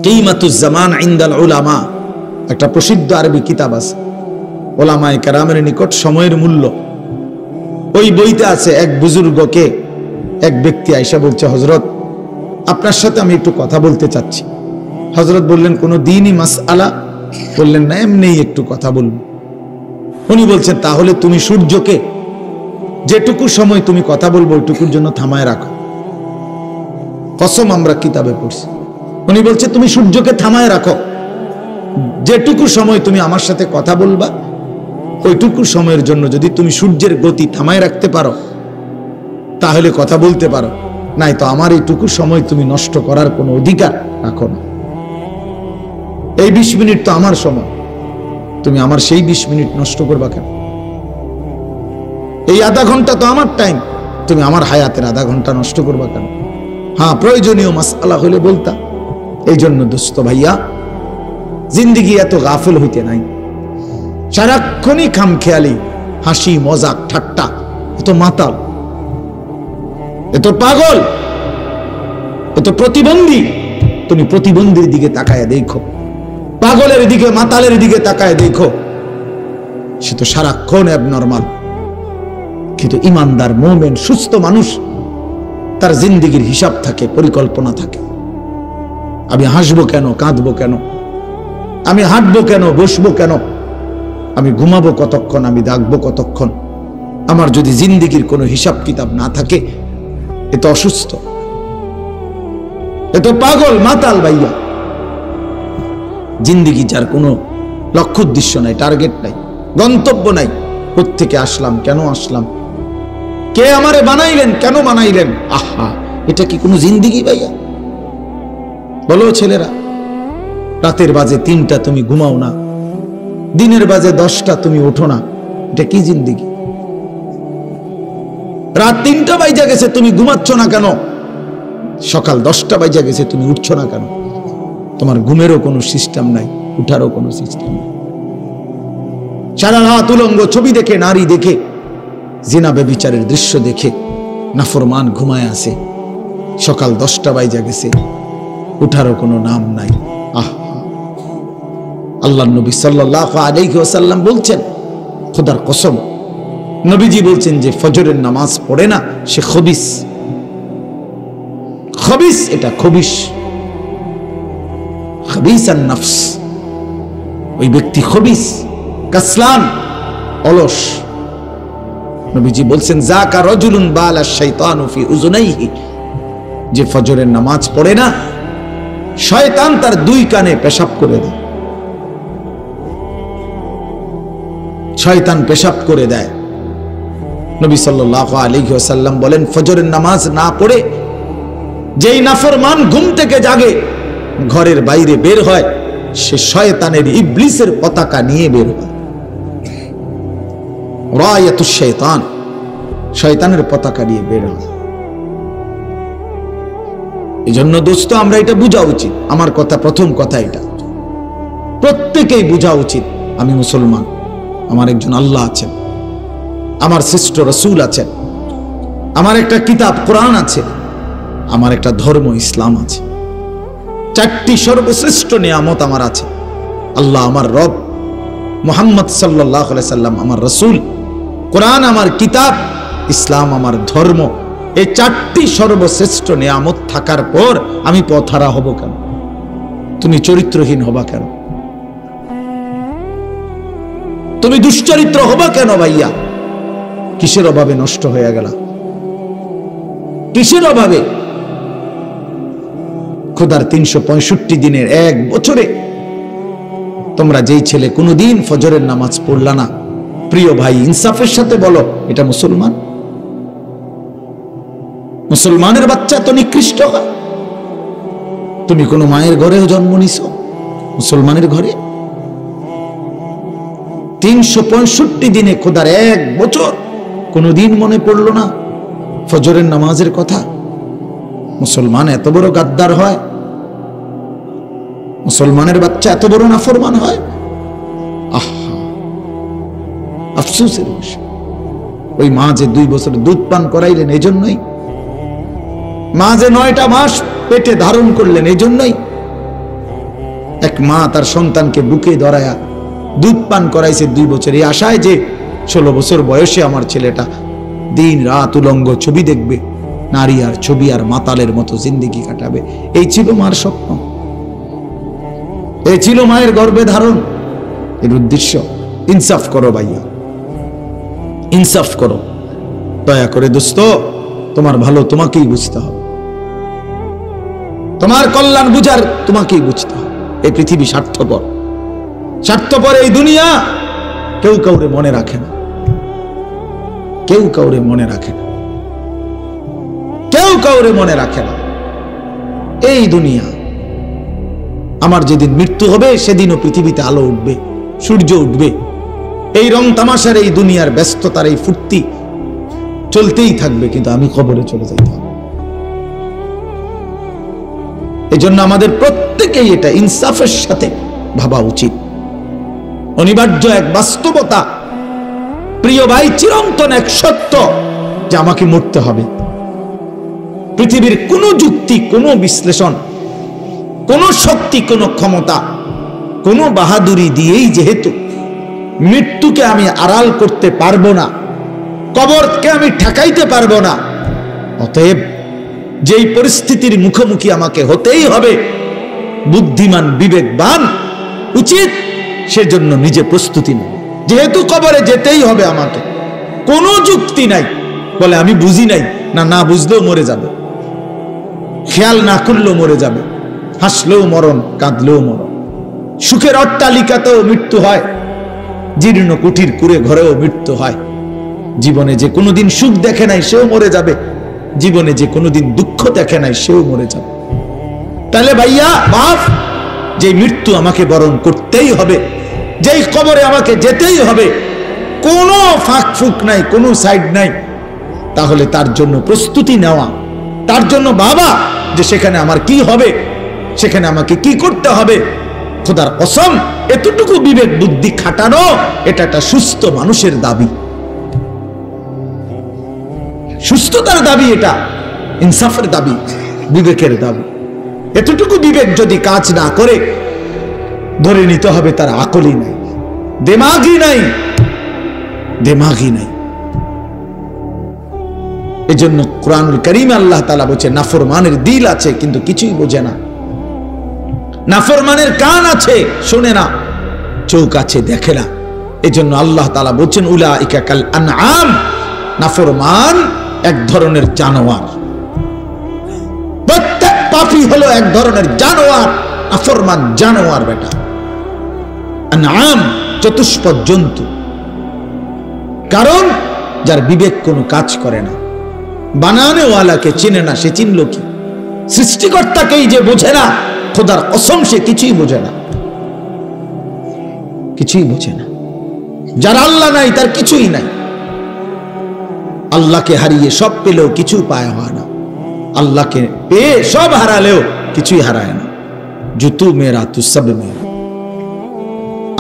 কিমাতুজ জামান ইনদাল উলামা, একটা প্রসিদ্ধ আরবি কিতাব আছে, ওলামায়ে কেরামের নিকট সময়ের মূল্য। ওই বইতে আছে এক বুজুর্গকে এক ব্যক্তি আয়েশা বলছে, হযরত আপনার সাথে আমি একটু কথা বলতে চাচ্ছি। হযরত বললেন, কোনো দ্বীনি মাসআলা? বললেন, না, এমনিই একটু কথা বলবো। উনি বলছেন, তাহলে তুমি সূর্যকে যেটুকু সময় তুমি কথা বলবো ওইটুকুর জন্য থামায় রাখো। কসম, আমরা কিতাবে পড়ছি। উনি বলছে, তুমি সূর্যকে থামায় রাখো, যেটুকু সময় তুমি আমার সাথে কথা বলবা ওইটুকু সময়ের জন্য যদি তুমি সূর্যের গতি থামায় রাখতে পারো তাহলে কথা বলতে পারো, নাই তো আমার এইটুকু সময় তুমি নষ্ট করার কোনো অধিকার রাখো না। এই 20 মিনিট তো আমার সময়, তুমি আমার সেই 20 মিনিট নষ্ট করবা কেন? এই আধা ঘন্টা তো আমার টাইম, তুমি আমার হায়াতের আধা ঘন্টা নষ্ট করবা কেন? হ্যাঁ, প্রয়োজনীয় মাসআলা হলে বলতা। এই জন্য দোস্ত ভাইয়া, জিন্দিগি এত গাফিল হইতে নাই। সারাক্ষণই খামখেয়ালি, হাসি মজাক ঠাট্টা, এত মাতাল, এত পাগল, এত প্রতিবন্ধী। তুমি প্রতিবন্ধীর দিকে তাকায় দেখো, পাগলের দিকে মাতালের দিকে তাকায় দেখো, সে তো সারাক্ষণ অ্যাবনরমাল। কিন্তু ইমানদার মুমিন সুস্থ মানুষ, তার জিন্দিগির হিসাব থাকে, পরিকল্পনা থাকে। আমি হাসবো কেন, কাঁদবো কেন, আমি হাঁটবো কেন, বসবো কেন, আমি ঘুমাবো কতক্ষণ, আমি জাগবো কতক্ষণ। আমার যদি জিন্দিগির কোনো হিসাব কিতাব না থাকে, এ তো অসুস্থ, এ তো পাগল মাতাল ভাইয়া। জিন্দিগি যার কোনো লক্ষ্য উদ্দেশ্য নাই, টার্গেট নাই, গন্তব্য নাই। কোত্থেকে আসলাম, কেন আসলাম, কে আমারে বানাইলেন, কেন বানাইলেন? আহা, এটা কি কোনো জিন্দিগি ভাইয়া? বলো ছেলেরা, রাতের বাজে 3টা তুমি ঘুমাও না, দিনের বাজে 10টা তুমি ওঠো না, এটা কি জিন্দিগি? রাত 3টা বাজে গেছে তুমি ঘুমাচ্ছ না কেন? সকাল 10টা বাজে গেছে তুমি উঠছো না কেন? তোমার ঘুমেরও কোনো সিস্টেম নাই, উঠারও কোনো সিস্টেম নাই। সারা রাত উলঙ্গ ছবি দেখে, নারী দেখে, জিনা ব্যভিচারের দৃশ্য দেখে নাফরমান ঘুমায় আছে। সকাল 10টা বাজে গেছে, উঠারও কোনো নাম নাই। আহা, আল্লাহর নবী সাল্লাল্লাহু আলাইহি ওয়াসাল্লাম বলছেন, খোদার কসম, নবীজি বলছেন যে ফজরের নামাজ পড়ে না সে খবিস। খবিস, এটা খবিস, খবিসান নফস। ওই ব্যক্তি খবিস, কাসলান, অলস। নবীজি বলছেন, যাকা রাজুলুন বালা শাইতানু ফি উযুনাইহি, যে ফজরের নামাজ পড়ে না শয়তান তার 2 কানে পেশাব করে দেয়। শয়তান পেশাব করে দেয়। নবী সাল্লাল্লাহু আলাইহি ওয়াসাল্লাম বলেন, ফজরের নামাজ না পড়ে যেই নাফরমান ঘুম থেকে জাগে, ঘরের বাইরে বের হয়, সে শয়তানের, ইবলিসের পতাকা নিয়ে বের হয়। রায়াতুশ শাইতান, শয়তানের পতাকা নিয়ে বের হয়। এই জন্য দোস্ত, আমরা এটা বোঝা উচিত। আমার কথা, প্রথম কথা এটা প্রত্যেকেই বোঝা উচিত, আমি মুসলমান, আমার একজন আল্লাহ আছেন, আমার শ্রেষ্ঠ রাসূল আছেন, আমার একটা কিতাব কোরআন আছে, আমার একটা ধর্ম ইসলাম আছে। 4টি সর্বশ্রেষ্ঠ নিয়ামত আমার আছে। আল্লাহ আমার রব, মুহাম্মদ সাল্লাল্লাহু আলাইহি সাল্লাম আমার রাসূল, কোরআন আমার কিতাব, ইসলাম আমার ধর্ম। এই 4টি সর্বশ্রেষ্ঠ নিয়ামত থাকার পর আমি পথহারা হব কেন? তুমি চরিত্রহীন হবা কেন? তুমি দুশ্চরিত্র হবা কেন ভাইয়া? কিসের অভাবে নষ্ট হয়ে গেল? কিসের অভাবে? খোদার 365 দিনের 1 বছরে তোমরা যেই ছেলে কোনোদিন ফজরের নামাজ পড়লা না, প্রিয় ভাই, ইনসাফের সাথে বলো, এটা মুসলমান? মুসলমানের বাচ্চা তো নিকৃষ্ট হয়। তুমি কোনো মায়ের ঘরেও জন্ম নিছো, মুসলমানের ঘরে? 365 দিনে খোদার 1 বছর কোনোদিন মনে পড়লো না ফজরের নামাজের কথা? মুসলমান এত বড় গাদ্দার হয়? মুসলমানের বাচ্চা এত বড় নাফরমান হয়? আহা, আফসোসের বিষয়। ওই মা যে 2 বছর দুধ পান করাইলেন, এই জন্যই। মা যে 9টা মাস পেটে ধারণ করলেন, এই জন্যই। এক মা তার সন্তানকে বুকে ধরায়া দুধ পান করাইছে 2 বছর, এই আশায় যে 16 বছর বয়সে আমার ছেলেটা দিন রাত উলঙ্গ ছবি দেখবে, নারী আর ছবি আর মাতালের মতো জিন্দেগি কাটাবে। এই ছিল মার স্বপ্ন, এই ছিল মায়ের গর্ভে ধারণ, এর উদ্দেশ্য। ইনসাফ করো ভাইয়া, ইনসাফ করো দয়া করে। দোস্ত, তোমার ভালো তোমাকেই বুঝতে হবে, তোমার কল্যাণ বুঝার তোমাকেই বুঝতে হবে। এই পৃথিবী স্বার্থপর, স্বার্থপর এই দুনিয়া। কেউ কাউরে মনে রাখে না, কেউ কাউরে মনে রাখে না, কেউ কাউরে মনে রাখে না। এই দুনিয়া, আমার যেদিন মৃত্যু হবে সেদিনও পৃথিবীতে আলো উঠবে, সূর্য উঠবে। এই রং তামাশার, এই দুনিয়ার ব্যস্ততার, এই ফুর্তি চলতেই থাকবে, কিন্তু আমি কবরে চলে যাইতে হবে। এই জন্য আমাদের প্রত্যেকেই এটা ইনসাফের সাথে ভাবা উচিত। অনিবার্য এক বাস্তবতা, প্রিয় ভাই, চিরন্তন এক সত্য যে আমাকে মরতে হবে। পৃথিবীর কোনো যুক্তি, কোনো বিশ্লেষণ, কোনো শক্তি, কোনো ক্ষমতা, কোনো বাহাদুরি দিয়েই যেহেতু মৃত্যুকে আমি আড়াল করতে পারবো না, কবরকে আমি ঠেকাইতে পারবো না, অতএব যেই পরিস্থিতির মুখোমুখি আমাকে হতেই হবে, বুদ্ধিমান বিবেকবান উচিত সেজন্য নিজে প্রস্তুতি নেই। যেহেতু কবরে যেতেই হবে আমাকে, কোনো যুক্তি নাই বলে আমি বুঝি নাই, না না বুঝলেও মরে যাবে, খেয়াল না করলেও মরে যাবে, হাসলেও মরণ, কাঁদলেও মরণ। সুখের অট্টালিকাতেও মৃত্যু হয়, জীর্ণ কুঠির কুড়ে ঘরেও মৃত্যু হয়। জীবনে যে কোনোদিন সুখ দেখে নাই সেও মরে যাবে, জীবনে যে কোনোদিন দুঃখ দেখে নাই সেও মরে যাবে। তাহলে ভাইয়া বাপ, যে মৃত্যু আমাকে বরণ করতেই হবে, যেই কবরে আমাকে যেতেই হবে, কোনো ফাঁক ফুক নাই, কোনো সাইড নাই, তাহলে তার জন্য প্রস্তুতি নেওয়া, তার জন্য বাবা যে সেখানে আমার কি হবে, সেখানে আমাকে কি করতে হবে, খোদার কসম এতটুকু বিবেক বুদ্ধি খাটানো, এটা একটা সুস্থ মানুষের দাবি, সুস্থতার দাবি, এটা ইনসাফের দাবি, বিবেকের দাবি। এতটুকু বিবেক যদি কাজ না করে, ধরে নিতে হবে তার আকলই নাই, দিমাগই নাই, দিমাগই নাই। এজন্য কুরআনুল কারীমে আল্লাহ তাআলা বলেছে, নাফরমানের দিল আছে কিন্তু কিছুই বোঝে না, নাফরমানের কান আছে শোনে না, চোখ আছে দেখে না। এজন্য আল্লাহ তাআলা বলেছেন, উলাইকা কাল আনআম, নাফরমান এক ধরনের জানোয়ার। প্রত্যেক পাপী হলো এক ধরনের জানোয়ার, নাফরমান জানোয়ার বেটা। আনআম চতুষ্পদ জন্তু, কারণ যার বিবেক কোনো কাজ করে না, বানানেওয়ালাকে চেনে না, সে চিনল কি? সৃষ্টিকর্তাকেই যে বোঝে না, খোদার কসম সে কিছুই বোঝে না, কিছুই বোঝে না। যার আল্লাহ নাই তার কিছুই নাই। আল্লাহকে হারিয়ে সব পেলেও কিছু পায় হয় না, আল্লাহকে পেয়ে সব হারালেও কিছুই হারায় না। জুতু মেরা তু সব মেরা।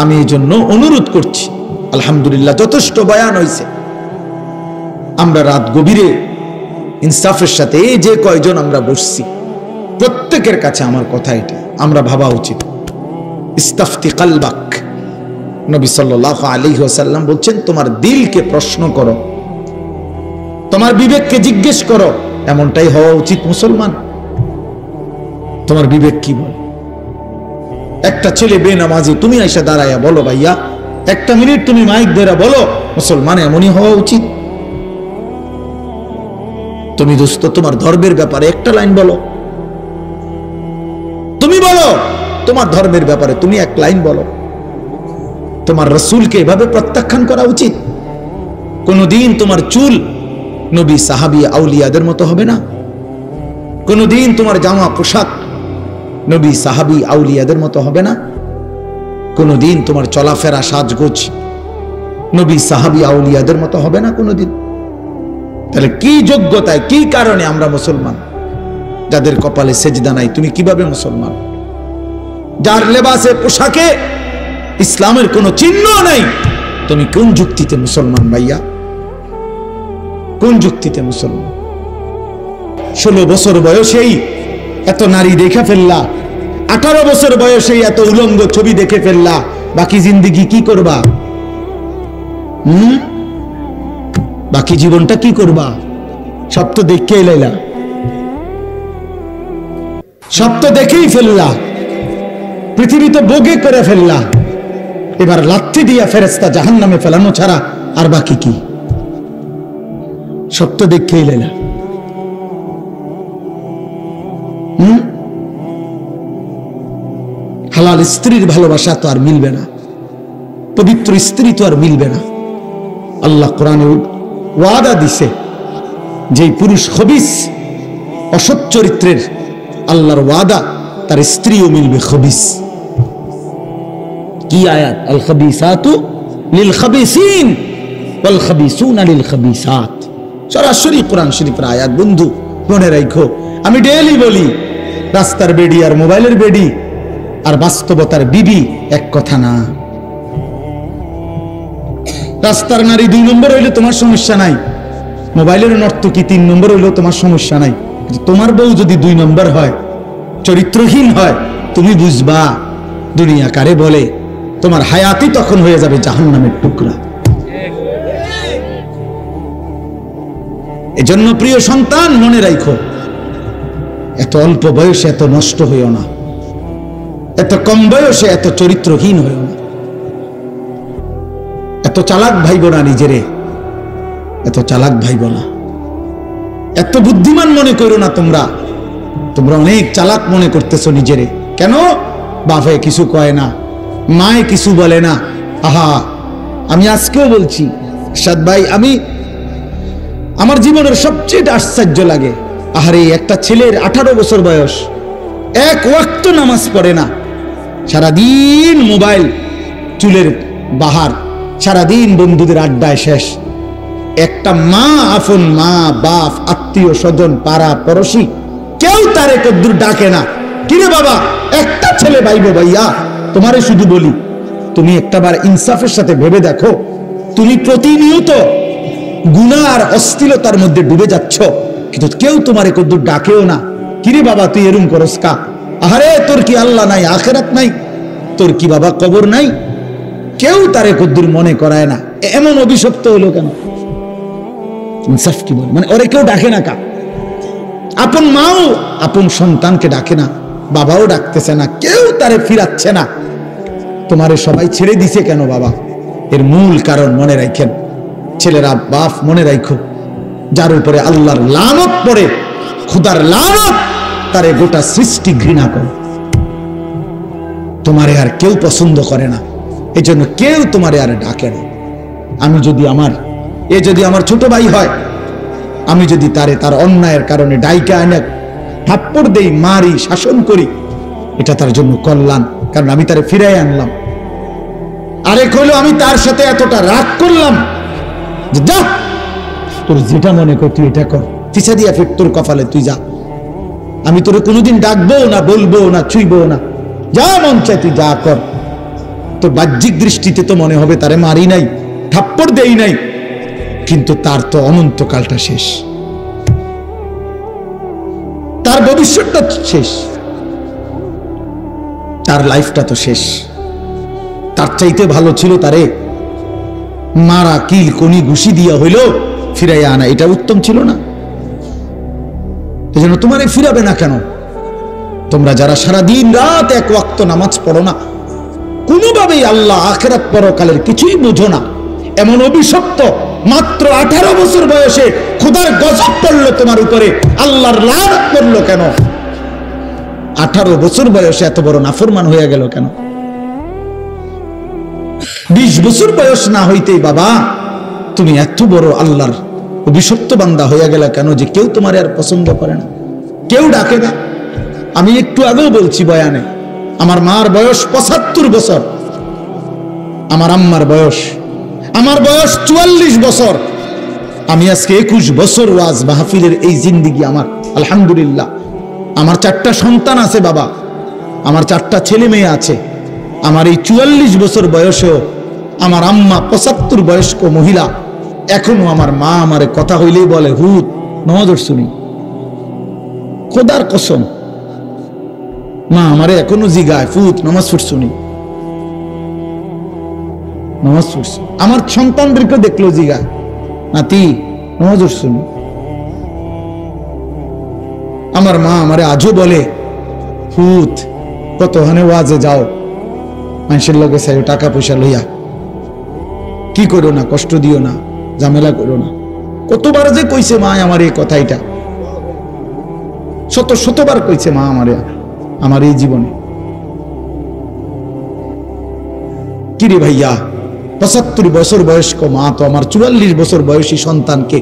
আমি এই জন্য অনুরোধ করছি, আলহামদুলিল্লাহ যথেষ্ট বয়ান হয়েছে। আমরা রাত গভীরে ইনসাফের সাথে এই যে কয়জন আমরা বসছি, প্রত্যেকের কাছে আমার কথা এটা, আমরা ভাবা উচিত। ইস্তাফতি কালবাক, নবী সাল্লাল্লাহু আলাইহি ওয়াসাল্লাম বলছেন, তোমার দিলকে প্রশ্ন করো, তোমার বিবেককে জিজ্ঞেস করো। এমনটাই হওয়া উচিত মুসলমান। তোমার বিবেক কি বলে? একটা ছেলে বেনামাজি, তুমি আইসা দাঁড়াইয়া বলো, ভাইয়া একটা মিনিট তুমি মাইক ধরে বলো, মুসলমান এমনই হওয়া উচিত। তুমি দোস্ত তোমার ধর্মের ব্যাপারে একটা লাইন বলো, তুমি বলো তোমার ধর্মের ব্যাপারে তুমি এক লাইন বলো। তোমার রাসূলকে এভাবে প্রত্যাখ্যান করা উচিত। কোনদিন তোমার চুল নবী সাহাবী আউলিয়াদের মতো হবে না, কোনদিন তোমার জামা পোশাক নবী সাহাবী আউলিয়াদের মতো হবে না, কোনদিন তোমার চলাফেরা সাজগোজ নবী সাহাবী আউলিয়াদের মতো হবে না কোনদিন। তাহলে কি যোগ্যতায়, কি কারণে আমরা মুসলমান? যাদের কপালে সেজদা নাই, তুমি কিভাবে মুসলমান? যার লেবাসে পোশাকে ইসলামের কোনো চিহ্ন নাই, তুমি কোন যুক্তিতে মুসলমান ভাইয়া? কোন যুক্তিতে মুসলমান? 16 বছর বয়সেই এত নারী দেখা ফেললা, 18 বছর বয়সে এত উলঙ্গ ছবি দেখে ফেললা, বাকি জিন্দেগি কি করবা? বাকি জীবনটা কি করবা? সব তো দেখেই লাইলা, সব তো দেখেই ফেললা, পৃথিবী তো বোগে করে ফেললা, এবার লাথি দিয়া ফেরেশতা জাহান্নামে ফেলানো ছাড়া আর বাকি কি? সব তো দেখেই লাইলা। হালাল স্ত্রীর ভালোবাসা তো আর মিলবে না, পবিত্র স্ত্রী তো আর মিলবে না। আল্লাহ কোরআনে ওয়াদা দিছে, যে পুরুষ খবিস অসৎ চরিত্রের, আল্লাহর ওয়াদা তার স্ত্রীও মিলবে খবিস। কি আয়াত? আল খাবিসাতু লিল খাবিসিন ওয়াল খাবিসুনা লিল খাবিসাত। সরাসরি কোরআন শরীফের আয়াত। বন্ধু মনে রাখো, আমি ডেইলি বলি, রাস্তার বেডি আর মোবাইলের বেডি আর বাস্তবতার বিবি এক কথা না। রাস্তার নারী 2 নম্বর হইলে তোমার সমস্যা নাই, মোবাইলের নর্তকী 3 নম্বর হইলেও তোমার সমস্যা নাই। তোমার বউ যদি 2 নম্বর হয়, চরিত্রহীন হয়, তুমি বুঝবা দুনিয়া কারে বলে। তোমার হায়াতি তখন হয়ে যাবে জাহান্নামের টুকরা। এজন্য প্রিয় সন্তান মনে রাখো, এত অল্প বয়সে এত নষ্ট হইও না, এত কম বয়সে এত চরিত্রহীন হইও না, এত চালাক ভাইব না নিজেরে, এত চালাক ভাইব না, এত বুদ্ধিমান মনে করো না। তোমরা অনেক চালাক মনে করতেছো নিজেরে। কেন? বাপে কিছু কয় না, মায়ে কিছু বলে না। আহা, আমি আজকেও বলছি সাদ ভাই, আমার জীবনের সবচেয়ে আশ্চর্য লাগে, আহারে একটা ছেলের 18 বছর বয়স, এক ওয়াক্ত নামাজ পড়ে না, সারাদিন মোবাইল, চুলের বাহার, সারাদিন বন্ধুদের আড্ডায় শেষ। একটা মা, আপন মা, বাপ, আত্মীয় স্বজন, পাড়া পড়শি, কেউ তারে কদ্দুর ডাকে না। কিরে বাবা, একটা ছেলে ভাইবো ভাইয়া, তোমারে শুধু বলি, তুমি একটাবার ইনসাফের সাথে ভেবে দেখো, তুমি প্রতিনিয়ত গুনাহ আর অশ্লীলতার মধ্যে ডুবে যাচ্ছ, কিন্তু কেউ তোমারে কদ্দুর ডাকেও না। কিরে বাবা, তুই এরম করস কা? আহারে, তোর কি আল্লাহ নাই, আখিরাত নাই? তোর কি বাবা কবর নাই? কেউ তারে কদ্দুর মনে করায় না। এমন অভিশপ্ত হলো কেন? ইনসাফ কি বলে? মানে ওরে কেউ ডাকে না কা? আপন মাও আপন সন্তানকে ডাকে না, বাবাও ডাকতেছে না, কেউ তারে ফিরাচ্ছে না। তোমারে সবাই ছেড়ে দিছে কেন বাবা? এর মূল কারণ মনে রাখেন ছেলেরা, বাপ মনে রাখো, যার উপরে আল্লাহর লানত পড়ে, খুদার লানত, তারে গোটা সৃষ্টি ঘৃণা করে। তোমারে আর কেউ পছন্দ করে না, এই জন্য কেউ তোমারে আর ডাকে না। যদি আমার ছোট ভাই হয়, আমি যদি তারে তার অন্যায়ের কারণে ডাইকা আনে থাপ্পড় দেই, মারি, শাসন করি, এটা তার জন্য কল্যাণ, কারণ আমি তারে ফিরাই আনলাম। আরেক হলো আমি তার সাথে এতটা রাগ করলাম, যা তোর যেটা মনে কর তুই এটা কর, ফিসা দিয়া ফিট তোর কপালে, তুই যা, আমি তোরে কোনোদিন ডাকবো না, বলবো না, ছুঁইবো না, যা মন চাই তুই যা কর। তোর বাহ্যিক দৃষ্টিতে তো মনে হবে তারে মারি নাই, থাপ্পড় দেই নাই, কিন্তু তার তো অনন্তকালটা শেষ, তার ভবিষ্যৎটা শেষ, তার লাইফটা তো শেষ। তার চাইতে ভালো ছিল তারে মারা, কিল, কনি, ঘুষি দিয়া হইল ফিরাইয়া আনা, এটা উত্তম ছিল না? এই জন্য তোমারে ফিরাবে না কেন? তোমরা যারা সারাদিন রাত এক ওয়াক্ত নামাজ পড়ো না, কোনোভাবেই আল্লাহ, আখিরাত, পরকালের কিছুই বোঝো না, এমন অভিশপ্ত, মাত্র 18 বছর বয়সে খোদার গজব পড়লো তোমার উপরে, আল্লাহর লানত পড়লো কেন? 18 বছর বয়সে এত বড় নাফরমান হয়ে গেল কেন? 20 বছর বয়স না হইতেই বাবা তুমি এত বড় আল্লাহর অভিশপ্ত বান্দা হয়ে গেল কেন, যে কেউ তোমার আর পছন্দ করে না, কেউ ডাকে না? আমি একটু আগেও বলছি বয়ানে, আমার মার বয়স 75 বছর, আমার আম্মার বয়স, আমার বয়স 44 বছর। আমি আজকে 21 বছর ওয়াজ মাহফিলের এই জিন্দেগি আমার, আলহামদুলিল্লাহ। আমার 4টা সন্তান আছে বাবা, আমার 4টা ছেলে মেয়ে আছে। আমার এই 44 বছর বয়সেও আমার আম্মা 75 বয়স্ক মহিলা, এখনো আমার মা আমারে কথা হইলেই বলে, হুত নজর শুনি, খোদার কসম মা আমারে এখনো জিগায়, ফুত নামাজ পড়ছুনি, নামাজ পড়ছ। আমার সন্তানদেরকে দেখলো জিগায়, নাতি নামাজ পড়ছুনি। আমার মা আমারে আজও বলে, ফুত কত হানে ওয়াজে যাও, মানুষের লগে চাই টাকা পয়সা লইয়া, কি করো না, কষ্ট দিও না, ঝামেলা করো না। কতবার যে কইছে মা আমার এই কথাইটা, শত শতবার কইছে মা আমারে আমার এই জীবনে। কিরে ভাইয়া, 75 বছর বয়স্ক মা তো আমার 44 বছর বয়সী সন্তানকে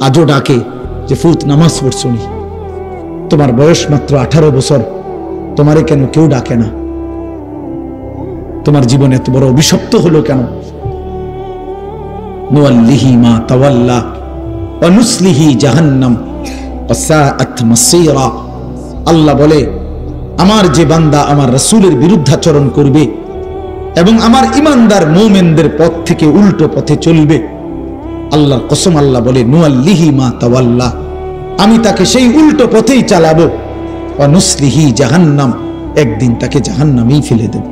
আজও ডাকে যে ফুত নামাজ পড়ছুনি, তোমার বয়স মাত্র 18 বছর, তোমারে কেন কেউ ডাকে না? তোমার জীবনে এত বড় অভিশপ্ত হলো কেন? নুয়াল্লিহি মা তাওয়াল্লা ওয়া নুসলিহি জাহান্নাম ওয়া সাআত মাসীরা। আল্লাহ বলে, আমার যে বান্দা আমার রাসূলের বিরুদ্ধাচরণ করবে এবং আমার ঈমানদার মুমিনদের পথ থেকে উল্টো পথে চলবে, আল্লাহর কসম আল্লাহ বলে, নুয়াল্লিহি মা তাওয়াল্লা, আমি তাকে সেই উল্টো পথেই চালাবো, ওয়া নুসলিহি জাহান্নাম, একদিন তাকে জাহান্নামেই ফেলে দেব।